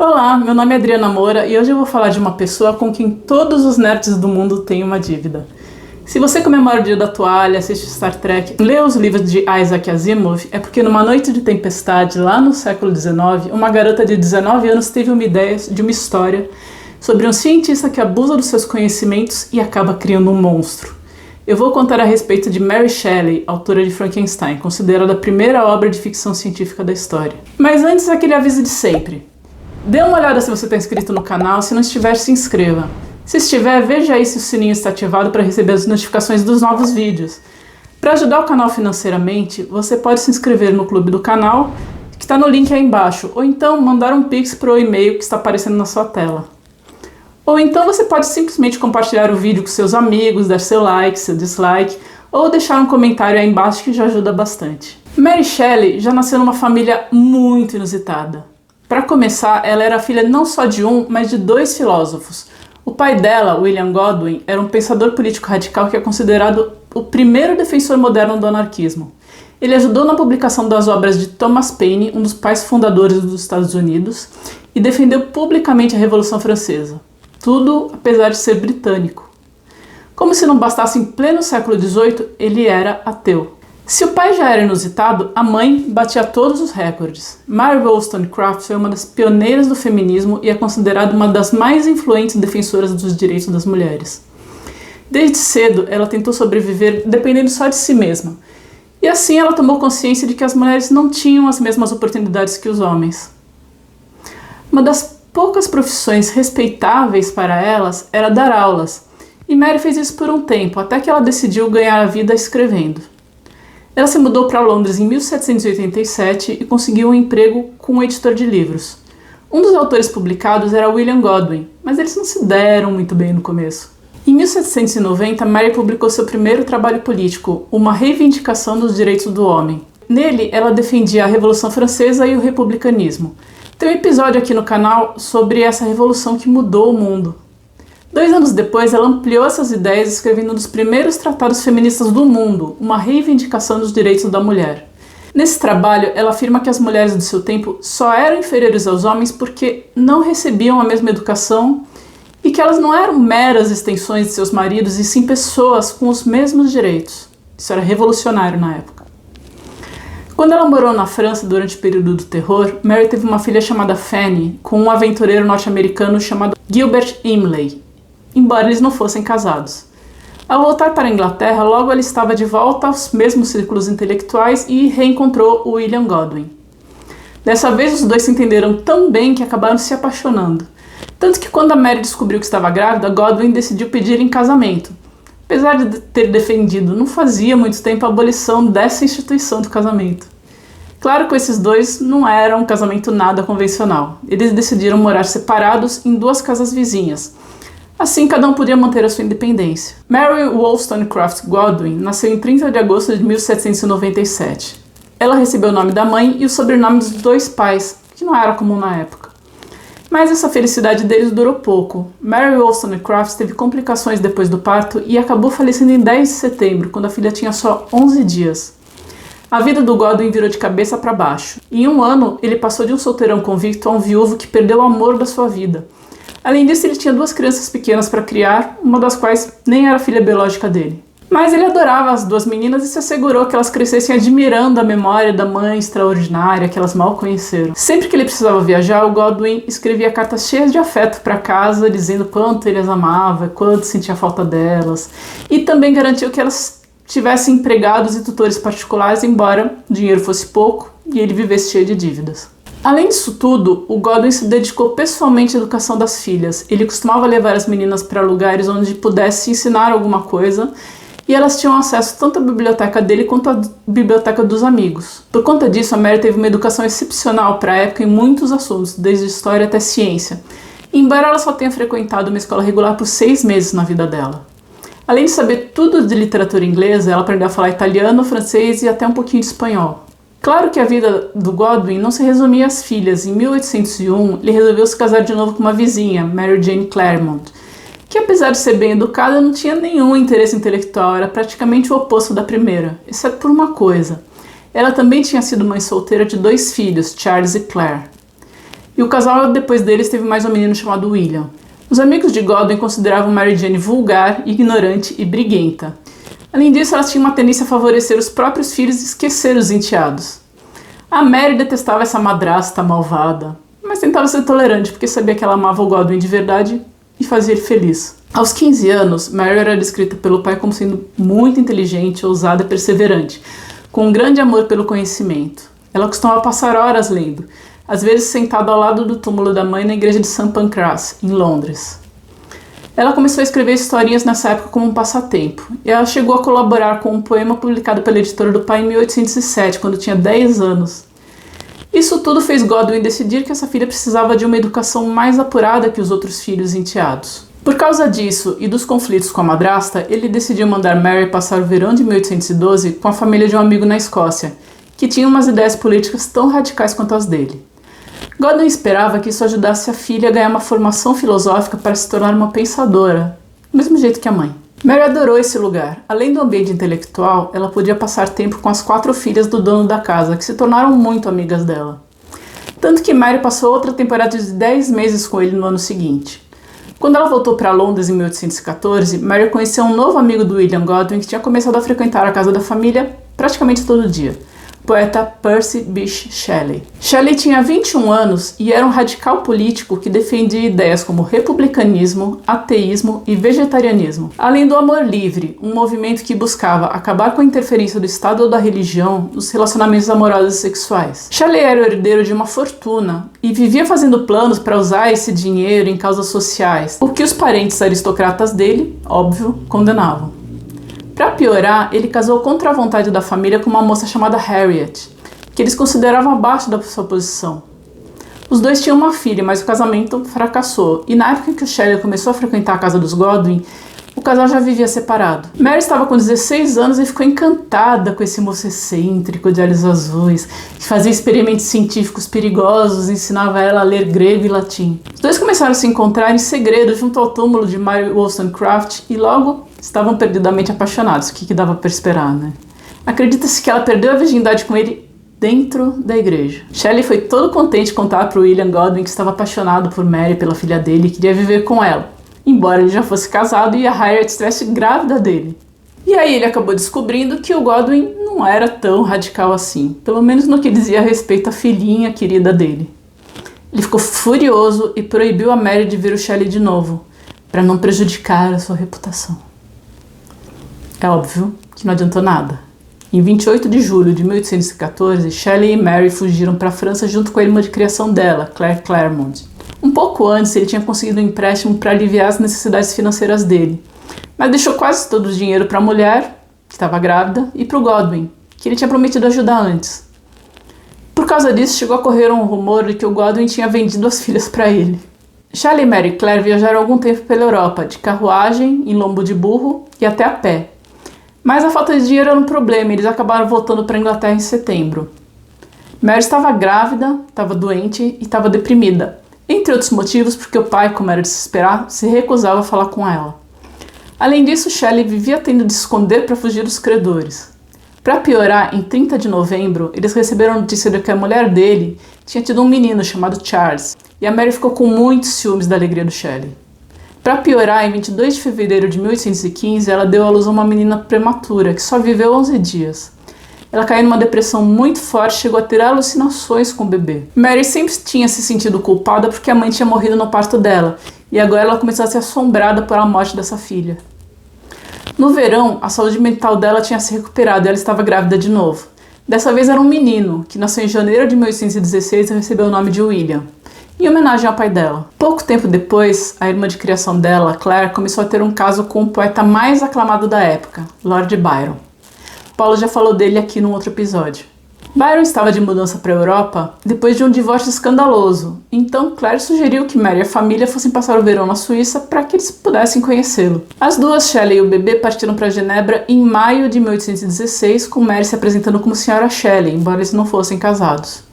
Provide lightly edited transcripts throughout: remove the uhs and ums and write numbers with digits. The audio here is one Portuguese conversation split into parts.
Olá, meu nome é Adriana Moura e hoje eu vou falar de uma pessoa com quem todos os nerds do mundo têm uma dívida. Se você comemora o Dia da Toalha, assiste Star Trek, lê os livros de Isaac Asimov, é porque numa noite de tempestade, lá no século XIX, uma garota de 19 anos teve uma ideia de uma história sobre um cientista que abusa dos seus conhecimentos e acaba criando um monstro. Eu vou contar a respeito de Mary Shelley, autora de Frankenstein, considerada a primeira obra de ficção científica da história. Mas antes, aquele aviso de sempre. Dê uma olhada se você está inscrito no canal, se não estiver, se inscreva. Se estiver, veja aí se o sininho está ativado para receber as notificações dos novos vídeos. Para ajudar o canal financeiramente, você pode se inscrever no clube do canal, que está no link aí embaixo, ou então mandar um pix para o e-mail que está aparecendo na sua tela. Ou então você pode simplesmente compartilhar o vídeo com seus amigos, dar seu like, seu dislike, ou deixar um comentário aí embaixo que já ajuda bastante. Mary Shelley já nasceu numa família muito inusitada. Para começar, ela era filha não só de um, mas de dois filósofos. O pai dela, William Godwin, era um pensador político radical que é considerado o primeiro defensor moderno do anarquismo. Ele ajudou na publicação das obras de Thomas Paine, um dos pais fundadores dos Estados Unidos, e defendeu publicamente a Revolução Francesa. Tudo apesar de ser britânico. Como se não bastasse, em pleno século XVIII, ele era ateu. Se o pai já era inusitado, a mãe batia todos os recordes. Mary Wollstonecraft foi uma das pioneiras do feminismo e é considerada uma das mais influentes defensoras dos direitos das mulheres. Desde cedo, ela tentou sobreviver dependendo só de si mesma. E assim ela tomou consciência de que as mulheres não tinham as mesmas oportunidades que os homens. Uma das poucas profissões respeitáveis para elas era dar aulas, e Mary fez isso por um tempo, até que ela decidiu ganhar a vida escrevendo. Ela se mudou para Londres em 1787 e conseguiu um emprego com um editor de livros. Um dos autores publicados era William Godwin, mas eles não se deram muito bem no começo. Em 1790, Mary publicou seu primeiro trabalho político, Uma Reivindicação dos Direitos do Homem. Nele, ela defendia a Revolução Francesa e o republicanismo. Tem um episódio aqui no canal sobre essa revolução que mudou o mundo. 2 anos depois, ela ampliou essas ideias escrevendo um dos primeiros tratados feministas do mundo, Uma Reivindicação dos Direitos da Mulher. Nesse trabalho, ela afirma que as mulheres do seu tempo só eram inferiores aos homens porque não recebiam a mesma educação e que elas não eram meras extensões de seus maridos, e sim pessoas com os mesmos direitos. Isso era revolucionário na época. Quando ela morou na França durante o período do terror, Mary teve uma filha chamada Fanny com um aventureiro norte-americano chamado Gilbert Imlay, embora eles não fossem casados. Ao voltar para a Inglaterra, logo ela estava de volta aos mesmos círculos intelectuais e reencontrou o William Godwin. Dessa vez, os dois se entenderam tão bem que acabaram se apaixonando. Tanto que quando a Mary descobriu que estava grávida, Godwin decidiu pedir em casamento. Apesar de ter defendido não fazia muito tempo a abolição dessa instituição do casamento. Claro que esses dois não era um casamento nada convencional. Eles decidiram morar separados em 2 casas vizinhas. Assim, cada um podia manter a sua independência. Mary Wollstonecraft Godwin nasceu em 30 de agosto de 1797. Ela recebeu o nome da mãe e o sobrenome dos 2 pais, que não era comum na época. Mas essa felicidade deles durou pouco. Mary Wollstonecraft teve complicações depois do parto e acabou falecendo em 10 de setembro, quando a filha tinha só 11 dias. A vida do Godwin virou de cabeça para baixo. Em 1 ano, ele passou de um solteirão convicto a um viúvo que perdeu o amor da sua vida. Além disso, ele tinha 2 crianças pequenas para criar, uma das quais nem era filha biológica dele. Mas ele adorava as 2 meninas e se assegurou que elas crescessem admirando a memória da mãe extraordinária que elas mal conheceram. Sempre que ele precisava viajar, o Godwin escrevia cartas cheias de afeto para casa, dizendo quanto ele as amava, quanto sentia falta delas, e também garantiu que elas tivessem empregados e tutores particulares, embora o dinheiro fosse pouco e ele vivesse cheio de dívidas. Além disso tudo, o Godwin se dedicou pessoalmente à educação das filhas. Ele costumava levar as meninas para lugares onde pudesse ensinar alguma coisa, e elas tinham acesso tanto à biblioteca dele quanto à biblioteca dos amigos. Por conta disso, a Mary teve uma educação excepcional para a época em muitos assuntos, desde história até ciência, embora ela só tenha frequentado uma escola regular por 6 meses na vida dela. Além de saber tudo de literatura inglesa, ela aprendeu a falar italiano, francês e até um pouquinho de espanhol. Claro que a vida do Godwin não se resumia às filhas. Em 1801, ele resolveu se casar de novo com uma vizinha, Mary Jane Clairmont, que apesar de ser bem educada, não tinha nenhum interesse intelectual, era praticamente o oposto da primeira, exceto por uma coisa. Ela também tinha sido mãe solteira de 2 filhos, Charles e Claire. E o casal depois deles teve mais um menino chamado William. Os amigos de Godwin consideravam Mary Jane vulgar, ignorante e briguenta. Além disso, elas tinham uma tendência a favorecer os próprios filhos e esquecer os enteados. A Mary detestava essa madrasta malvada, mas tentava ser tolerante porque sabia que ela amava o Godwin de verdade e fazia ele feliz. Aos 15 anos, Mary era descrita pelo pai como sendo muito inteligente, ousada e perseverante, com um grande amor pelo conhecimento. Ela costumava passar horas lendo, às vezes sentada ao lado do túmulo da mãe na igreja de St. Pancras, em Londres. Ela começou a escrever historinhas nessa época como um passatempo, e ela chegou a colaborar com um poema publicado pela editora do pai em 1807, quando tinha 10 anos. Isso tudo fez Godwin decidir que essa filha precisava de uma educação mais apurada que os outros filhos enteados. Por causa disso e dos conflitos com a madrasta, ele decidiu mandar Mary passar o verão de 1812 com a família de um amigo na Escócia, que tinha umas ideias políticas tão radicais quanto as dele. Godwin esperava que isso ajudasse a filha a ganhar uma formação filosófica para se tornar uma pensadora, do mesmo jeito que a mãe. Mary adorou esse lugar. Além do ambiente intelectual, ela podia passar tempo com as 4 filhas do dono da casa, que se tornaram muito amigas dela. Tanto que Mary passou outra temporada de 10 meses com ele no ano seguinte. Quando ela voltou para Londres em 1814, Mary conheceu um novo amigo do William Godwin que tinha começado a frequentar a casa da família praticamente todo dia. Poeta Percy Bysshe Shelley. Shelley tinha 21 anos e era um radical político que defendia ideias como republicanismo, ateísmo e vegetarianismo, além do amor livre, um movimento que buscava acabar com a interferência do Estado ou da religião nos relacionamentos amorosos e sexuais. Shelley era o herdeiro de uma fortuna e vivia fazendo planos para usar esse dinheiro em causas sociais, o que os parentes aristocratas dele, óbvio, condenavam. Para piorar, ele casou contra a vontade da família com uma moça chamada Harriet, que eles consideravam abaixo da sua posição. Os dois tinham uma filha, mas o casamento fracassou, e na época que o Shelley começou a frequentar a casa dos Godwin, o casal já vivia separado. Mary estava com 16 anos e ficou encantada com esse moço excêntrico de olhos azuis, que fazia experimentos científicos perigosos e ensinava ela a ler grego e latim. Os dois começaram a se encontrar em segredo junto ao túmulo de Mary Wollstonecraft e logo estavam perdidamente apaixonados. O que dava para esperar, né? Acredita-se que ela perdeu a virgindade com ele dentro da igreja. Shelley foi todo contente de contar para o William Godwin que estava apaixonado por Mary, pela filha dele, e queria viver com ela, embora ele já fosse casado e a Harriet estivesse grávida dele. E aí ele acabou descobrindo que o Godwin não era tão radical assim, pelo menos no que dizia a respeito à filhinha querida dele. Ele ficou furioso e proibiu a Mary de ver o Shelley de novo, para não prejudicar a sua reputação. É óbvio que não adiantou nada. Em 28 de julho de 1814, Shelley e Mary fugiram para a França junto com a irmã de criação dela, Claire Clairmont. Um pouco antes, ele tinha conseguido um empréstimo para aliviar as necessidades financeiras dele, mas deixou quase todo o dinheiro para a mulher, que estava grávida, e para o Godwin, que ele tinha prometido ajudar antes. Por causa disso, chegou a correr um rumor de que o Godwin tinha vendido as filhas para ele. Shelley, Mary e Claire viajaram algum tempo pela Europa, de carruagem, em lombo de burro e até a pé. Mas a falta de dinheiro era um problema e eles acabaram voltando para a Inglaterra em setembro. Mary estava grávida, estava doente e estava deprimida, entre outros motivos porque o pai, como era de se esperar, se recusava a falar com ela. Além disso, Shelley vivia tendo de se esconder para fugir dos credores. Para piorar, em 30 de novembro, eles receberam a notícia de que a mulher dele tinha tido um menino chamado Charles, e a Mary ficou com muitos ciúmes da alegria do Shelley. Para piorar, em 22 de fevereiro de 1815, ela deu à luz a uma menina prematura, que só viveu 11 dias. Ela caiu numa depressão muito forte e chegou a ter alucinações com o bebê. Mary sempre tinha se sentido culpada porque a mãe tinha morrido no parto dela, e agora ela começou a ser assombrada pela morte dessa filha. No verão, a saúde mental dela tinha se recuperado e ela estava grávida de novo. Dessa vez era um menino, que nasceu em janeiro de 1816 e recebeu o nome de William, em homenagem ao pai dela. Pouco tempo depois, a irmã de criação dela, Claire, começou a ter um caso com o poeta mais aclamado da época, Lord Byron. Paulo já falou dele aqui num outro episódio. Byron estava de mudança para a Europa depois de um divórcio escandaloso, então Claire sugeriu que Mary e a família fossem passar o verão na Suíça para que eles pudessem conhecê-lo. As duas, Shelley e o bebê, partiram para Genebra em maio de 1816, com Mary se apresentando como Sra. Shelley, embora eles não fossem casados.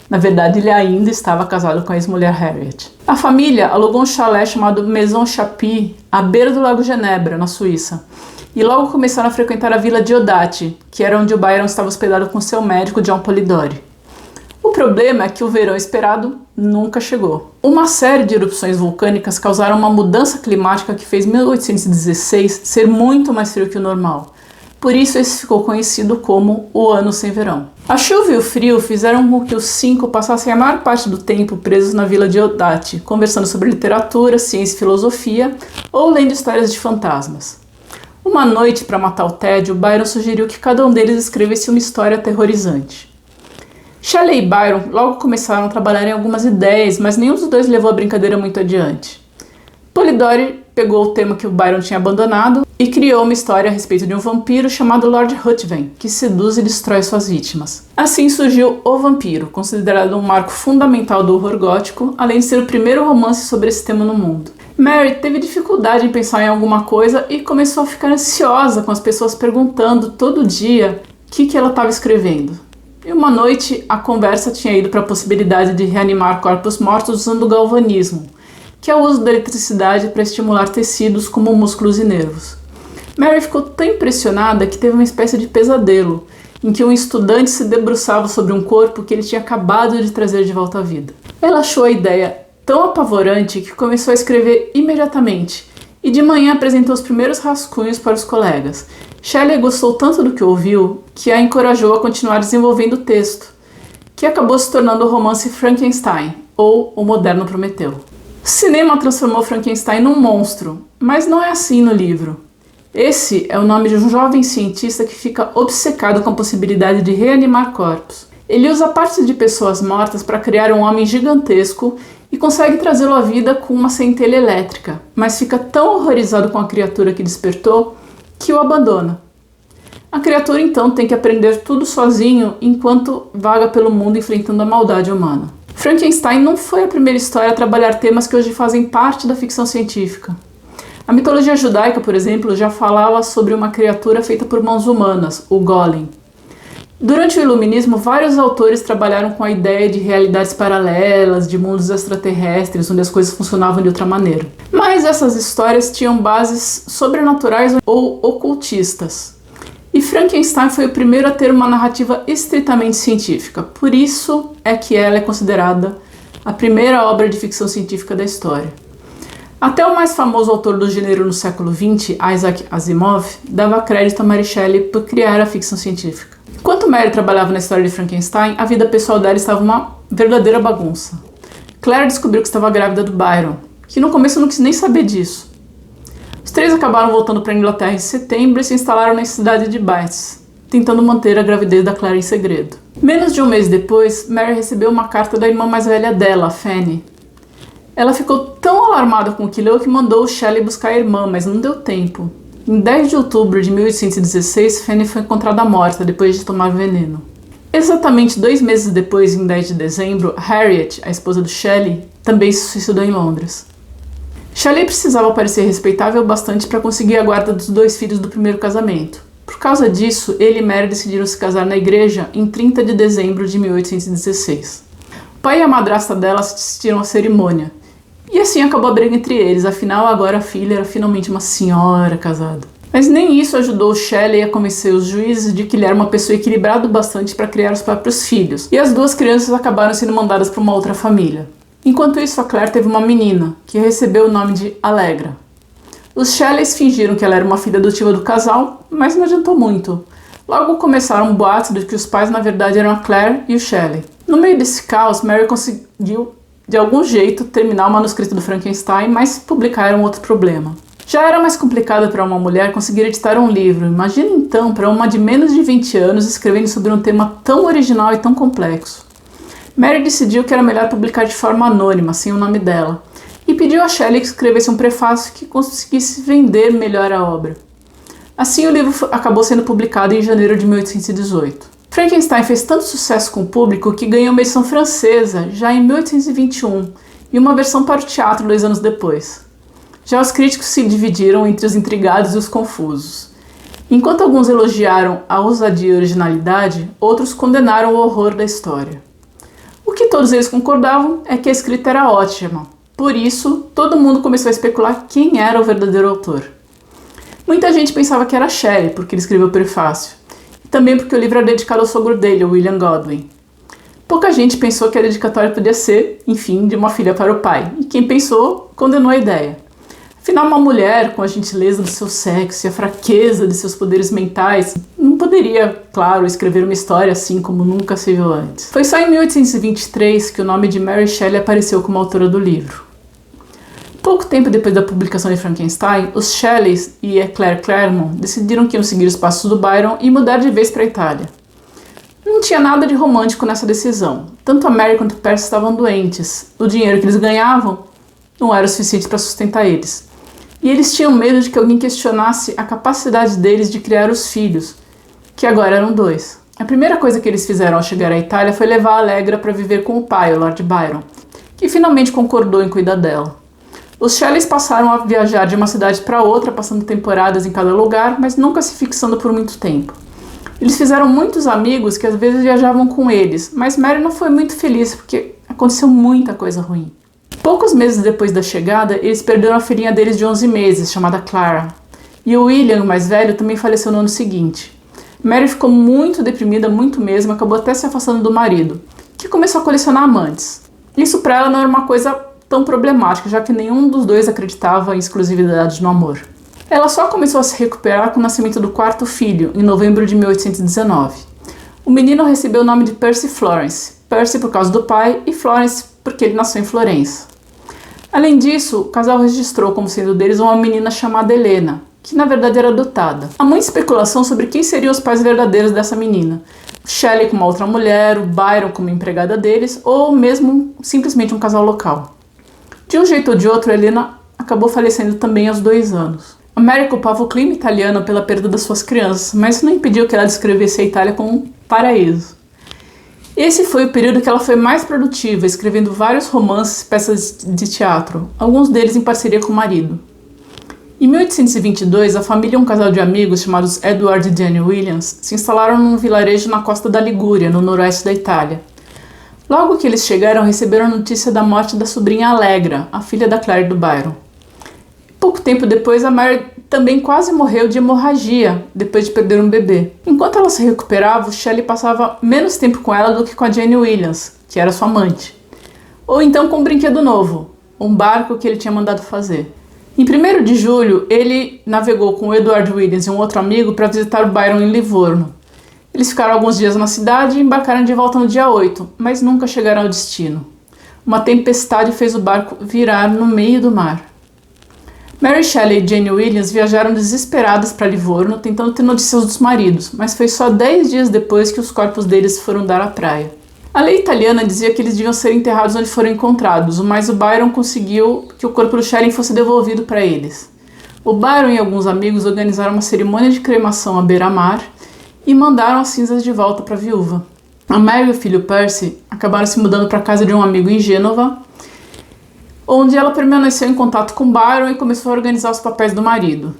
Na verdade, ele ainda estava casado com a ex-mulher Harriet. A família alugou um chalé chamado Maison Chapuis, à beira do Lago Genebra, na Suíça, e logo começaram a frequentar a vila Diodati, que era onde o Byron estava hospedado com seu médico John Polidori. O problema é que o verão esperado nunca chegou. Uma série de erupções vulcânicas causaram uma mudança climática que fez 1816 ser muito mais frio que o normal. Por isso esse ficou conhecido como o Ano Sem Verão. A chuva e o frio fizeram com que os 5 passassem a maior parte do tempo presos na vila de Odate, conversando sobre literatura, ciência e filosofia, ou lendo histórias de fantasmas. Uma noite, para matar o tédio, Byron sugeriu que cada um deles escrevesse uma história aterrorizante. Shelley e Byron logo começaram a trabalhar em algumas ideias, mas nenhum dos dois levou a brincadeira muito adiante. Polidori pegou o tema que o Byron tinha abandonado e criou uma história a respeito de um vampiro chamado Lord Ruthven, que seduz e destrói suas vítimas. Assim surgiu O Vampiro, considerado um marco fundamental do horror gótico, além de ser o primeiro romance sobre esse tema no mundo. Mary teve dificuldade em pensar em alguma coisa e começou a ficar ansiosa com as pessoas perguntando todo dia o que ela estava escrevendo. E uma noite a conversa tinha ido para a possibilidade de reanimar corpos mortos usando galvanismo, que é o uso da eletricidade para estimular tecidos como músculos e nervos. Mary ficou tão impressionada que teve uma espécie de pesadelo, em que um estudante se debruçava sobre um corpo que ele tinha acabado de trazer de volta à vida. Ela achou a ideia tão apavorante que começou a escrever imediatamente, e de manhã apresentou os primeiros rascunhos para os colegas. Shelley gostou tanto do que ouviu que a encorajou a continuar desenvolvendo o texto, que acabou se tornando o romance Frankenstein, ou O Moderno Prometeu. O cinema transformou Frankenstein num monstro, mas não é assim no livro. Esse é o nome de um jovem cientista que fica obcecado com a possibilidade de reanimar corpos. Ele usa partes de pessoas mortas para criar um homem gigantesco e consegue trazê-lo à vida com uma centelha elétrica, mas fica tão horrorizado com a criatura que despertou que o abandona. A criatura então tem que aprender tudo sozinho enquanto vaga pelo mundo enfrentando a maldade humana. Frankenstein não foi a primeira história a trabalhar temas que hoje fazem parte da ficção científica. A mitologia judaica, por exemplo, já falava sobre uma criatura feita por mãos humanas, o Golem. Durante o Iluminismo, vários autores trabalharam com a ideia de realidades paralelas, de mundos extraterrestres, onde as coisas funcionavam de outra maneira. Mas essas histórias tinham bases sobrenaturais ou ocultistas. E Frankenstein foi o primeiro a ter uma narrativa estritamente científica. Por isso é que ela é considerada a primeira obra de ficção científica da história. Até o mais famoso autor do gênero no século XX, Isaac Asimov, dava crédito a Mary Shelley por criar a ficção científica. Enquanto Mary trabalhava na história de Frankenstein, a vida pessoal dela estava uma verdadeira bagunça. Claire descobriu que estava grávida do Byron, que no começo não quis nem saber disso. Os três acabaram voltando para a Inglaterra em setembro e se instalaram na cidade de Bath, tentando manter a gravidez da Claire em segredo. Menos de um mês depois, Mary recebeu uma carta da irmã mais velha dela, Fanny. Ela ficou tão alarmada com o que leu que mandou Shelley buscar a irmã, mas não deu tempo. Em 10 de outubro de 1816, Fanny foi encontrada morta depois de tomar veneno. Exatamente 2 meses depois, em 10 de dezembro, Harriet, a esposa do Shelley, também se suicidou em Londres. Shelley precisava parecer respeitável bastante para conseguir a guarda dos 2 filhos do primeiro casamento. Por causa disso, ele e Mary decidiram se casar na igreja em 30 de dezembro de 1816. O pai e a madrasta dela assistiram à cerimônia. E assim acabou a briga entre eles, afinal agora a filha era finalmente uma senhora casada. Mas nem isso ajudou Shelley a convencer os juízes de que ele era uma pessoa equilibrada o bastante para criar os próprios filhos, e as 2 crianças acabaram sendo mandadas para uma outra família. Enquanto isso, a Claire teve uma menina, que recebeu o nome de Allegra. Os Shelleys fingiram que ela era uma filha adotiva do casal, mas não adiantou muito. Logo começaram boatos de que os pais na verdade eram a Claire e o Shelley. No meio desse caos, Mary conseguiu de algum jeito terminar o manuscrito do Frankenstein, mas publicar era um outro problema. Já era mais complicado para uma mulher conseguir editar um livro. Imagina então para uma de menos de 20 anos escrevendo sobre um tema tão original e tão complexo. Mary decidiu que era melhor publicar de forma anônima, sem o nome dela, e pediu a Shelley que escrevesse um prefácio que conseguisse vender melhor a obra. Assim o livro acabou sendo publicado em janeiro de 1818. Frankenstein fez tanto sucesso com o público que ganhou uma edição francesa já em 1821 e uma versão para o teatro 2 anos depois. Já os críticos se dividiram entre os intrigados e os confusos. Enquanto alguns elogiaram a ousadia e a originalidade, outros condenaram o horror da história. O que todos eles concordavam é que a escrita era ótima. Por isso, todo mundo começou a especular quem era o verdadeiro autor. Muita gente pensava que era Shelley, porque ele escreveu o prefácio. Também porque o livro era dedicado ao sogro dele, William Godwin. Pouca gente pensou que a dedicatória podia ser, enfim, de uma filha para o pai, e quem pensou condenou a ideia. Afinal, uma mulher, com a gentileza do seu sexo e a fraqueza de seus poderes mentais, não poderia, claro, escrever uma história assim como nunca se viu antes. Foi só em 1823 que o nome de Mary Shelley apareceu como autora do livro. Pouco tempo depois da publicação de Frankenstein, os Shelleys e Claire Claremont decidiram que iam seguir os passos do Byron e mudar de vez para a Itália. Não tinha nada de romântico nessa decisão. Tanto a Mary quanto o Percy estavam doentes. O dinheiro que eles ganhavam não era o suficiente para sustentar eles. E eles tinham medo de que alguém questionasse a capacidade deles de criar os filhos, que agora eram 2. A primeira coisa que eles fizeram ao chegar à Itália foi levar a Allegra para viver com o pai, o Lord Byron, que finalmente concordou em cuidar dela. Os Shelleys passaram a viajar de uma cidade para outra, passando temporadas em cada lugar, mas nunca se fixando por muito tempo. Eles fizeram muitos amigos que às vezes viajavam com eles, mas Mary não foi muito feliz porque aconteceu muita coisa ruim. Poucos meses depois da chegada, eles perderam a filhinha deles de 11 meses, chamada Clara. E o William, o mais velho, também faleceu no ano seguinte. Mary ficou muito deprimida, muito mesmo, acabou até se afastando do marido, que começou a colecionar amantes. Isso para ela não era uma coisa tão problemática, já que nenhum dos dois acreditava em exclusividade no amor. Ela só começou a se recuperar com o nascimento do 4º filho, em novembro de 1819. O menino recebeu o nome de Percy Florence, Percy por causa do pai e Florence porque ele nasceu em Florença. Além disso, o casal registrou como sendo deles uma menina chamada Helena, que na verdade era adotada. Há muita especulação sobre quem seriam os pais verdadeiros dessa menina. Shelley com uma outra mulher, o Byron como empregada deles, ou mesmo simplesmente um casal local. De um jeito ou de outro, Helena acabou falecendo também aos 2 anos. A Mary culpava o clima italiano pela perda das suas crianças, mas isso não impediu que ela descrevesse a Itália como um paraíso. Esse foi o período que ela foi mais produtiva, escrevendo vários romances e peças de teatro, alguns deles em parceria com o marido. Em 1822, a família e um casal de amigos chamados Edward e Jane Williams se instalaram num vilarejo na costa da Ligúria, no noroeste da Itália. Logo que eles chegaram, receberam a notícia da morte da sobrinha Allegra, a filha da Claire do Byron. Pouco tempo depois, a Mary também quase morreu de hemorragia, depois de perder um bebê. Enquanto ela se recuperava, o Shelley passava menos tempo com ela do que com a Jane Williams, que era sua amante. Ou então com um brinquedo novo, um barco que ele tinha mandado fazer. Em 1º de julho, ele navegou com o Edward Williams e um outro amigo para visitar o Byron em Livorno. Eles ficaram alguns dias na cidade e embarcaram de volta no dia 8, mas nunca chegaram ao destino. Uma tempestade fez o barco virar no meio do mar. Mary Shelley e Jane Williams viajaram desesperadas para Livorno, tentando ter notícias dos maridos, mas foi só 10 dias depois que os corpos deles foram dar à praia. A lei italiana dizia que eles deviam ser enterrados onde foram encontrados, mas o Byron conseguiu que o corpo do Shelley fosse devolvido para eles. O Byron e alguns amigos organizaram uma cerimônia de cremação à beira-mar e mandaram as cinzas de volta para a viúva. A Mary e o filho Percy acabaram se mudando para a casa de um amigo em Gênova, onde ela permaneceu em contato com Byron e começou a organizar os papéis do marido.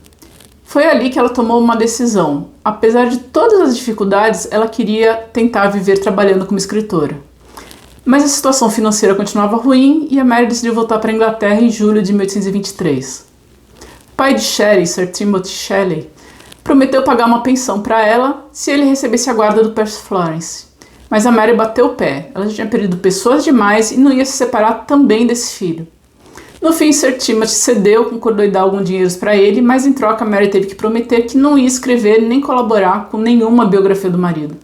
Foi ali que ela tomou uma decisão. Apesar de todas as dificuldades, ela queria tentar viver trabalhando como escritora. Mas a situação financeira continuava ruim e a Mary decidiu voltar para a Inglaterra em julho de 1823. O pai de Shelley, Sir Timothy Shelley, prometeu pagar uma pensão para ela se ele recebesse a guarda do Percy Florence. Mas a Mary bateu o pé. Ela já tinha perdido pessoas demais e não ia se separar também desse filho. No fim, Sir Timothy cedeu, concordou em dar algum dinheiro para ele, mas em troca Mary teve que prometer que não ia escrever nem colaborar com nenhuma biografia do marido.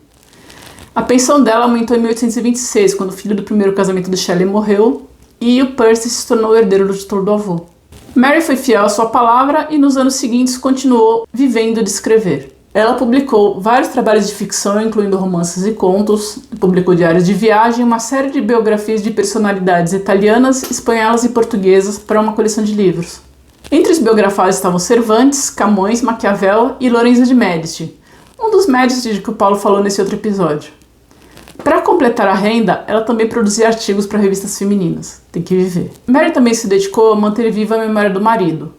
A pensão dela aumentou em 1826, quando o filho do primeiro casamento de Shelley morreu e o Percy se tornou o herdeiro do título do avô. Mary foi fiel à sua palavra e nos anos seguintes continuou vivendo de escrever. Ela publicou vários trabalhos de ficção, incluindo romances e contos, publicou diários de viagem e uma série de biografias de personalidades italianas, espanholas e portuguesas para uma coleção de livros. Entre os biografados estavam Cervantes, Camões, Maquiavel e Lorenzo de Médici, um dos Médici de que o Paulo falou nesse outro episódio. Para completar a renda, ela também produzia artigos para revistas femininas. Tem que viver. Mary também se dedicou a manter viva a memória do marido.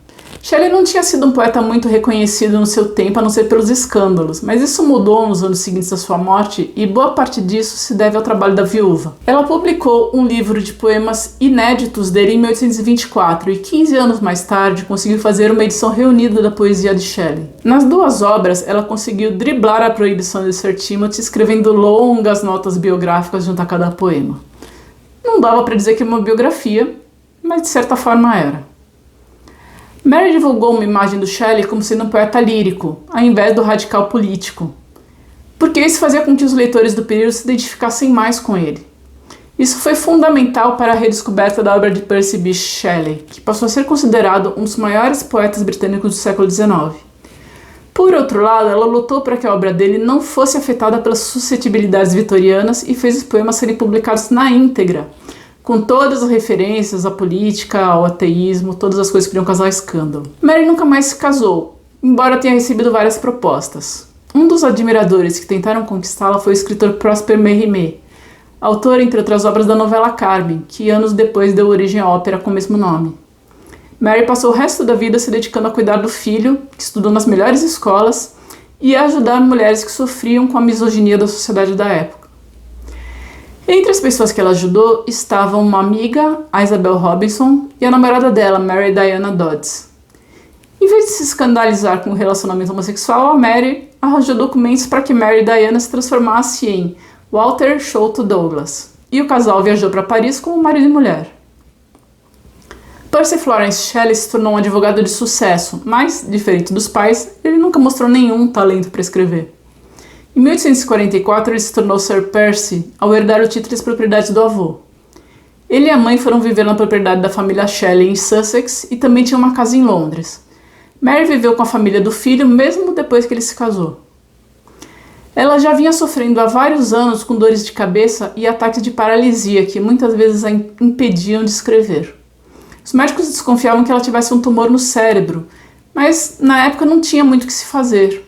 Shelley não tinha sido um poeta muito reconhecido no seu tempo, a não ser pelos escândalos, mas isso mudou nos anos seguintes à sua morte e boa parte disso se deve ao trabalho da viúva. Ela publicou um livro de poemas inéditos dele em 1824 e 15 anos mais tarde conseguiu fazer uma edição reunida da poesia de Shelley. Nas duas obras, ela conseguiu driblar a proibição de Sir Timothy escrevendo longas notas biográficas junto a cada poema. Não dava para dizer que é uma biografia, mas de certa forma era. Mary divulgou uma imagem do Shelley como sendo um poeta lírico, ao invés do radical político, porque isso fazia com que os leitores do período se identificassem mais com ele. Isso foi fundamental para a redescoberta da obra de Percy Bysshe Shelley, que passou a ser considerado um dos maiores poetas britânicos do século XIX. Por outro lado, ela lutou para que a obra dele não fosse afetada pelas suscetibilidades vitorianas e fez os poemas serem publicados na íntegra, com todas as referências à política, ao ateísmo, todas as coisas que iriam causar escândalo. Mary nunca mais se casou, embora tenha recebido várias propostas. Um dos admiradores que tentaram conquistá-la foi o escritor Prosper Mérimée, autor, entre outras obras, da novela Carmen, que anos depois deu origem à ópera com o mesmo nome. Mary passou o resto da vida se dedicando a cuidar do filho, que estudou nas melhores escolas, e a ajudar mulheres que sofriam com a misoginia da sociedade da época. Entre as pessoas que ela ajudou estavam uma amiga, a Isabel Robinson, e a namorada dela, Mary Diana Dodds. Em vez de se escandalizar com o relacionamento homossexual, a Mary arranjou documentos para que Mary Diana se transformasse em Walter Sholto Douglas, e o casal viajou para Paris como marido e mulher. Percy Florence Shelley se tornou um advogado de sucesso, mas, diferente dos pais, ele nunca mostrou nenhum talento para escrever. Em 1844, ele se tornou Sir Percy ao herdar o título e as propriedades do avô. Ele e a mãe foram viver na propriedade da família Shelley em Sussex e também tinha uma casa em Londres. Mary viveu com a família do filho mesmo depois que ele se casou. Ela já vinha sofrendo há vários anos com dores de cabeça e ataques de paralisia que muitas vezes a impediam de escrever. Os médicos desconfiavam que ela tivesse um tumor no cérebro, mas na época não tinha muito o que se fazer.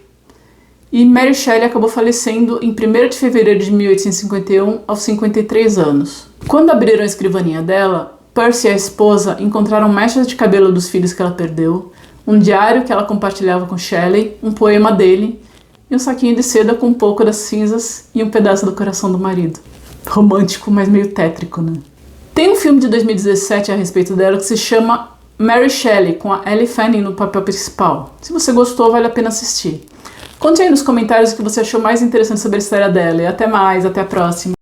E Mary Shelley acabou falecendo em 1º de fevereiro de 1851, aos 53 anos. Quando abriram a escrivaninha dela, Percy e a esposa encontraram mechas de cabelo dos filhos que ela perdeu, um diário que ela compartilhava com Shelley, um poema dele e um saquinho de seda com um pouco das cinzas e um pedaço do coração do marido. Romântico, mas meio tétrico, né? Tem um filme de 2017 a respeito dela que se chama Mary Shelley, com a Elle Fanning no papel principal. Se você gostou, vale a pena assistir. Conte aí nos comentários o que você achou mais interessante sobre a história dela. E até mais, até a próxima.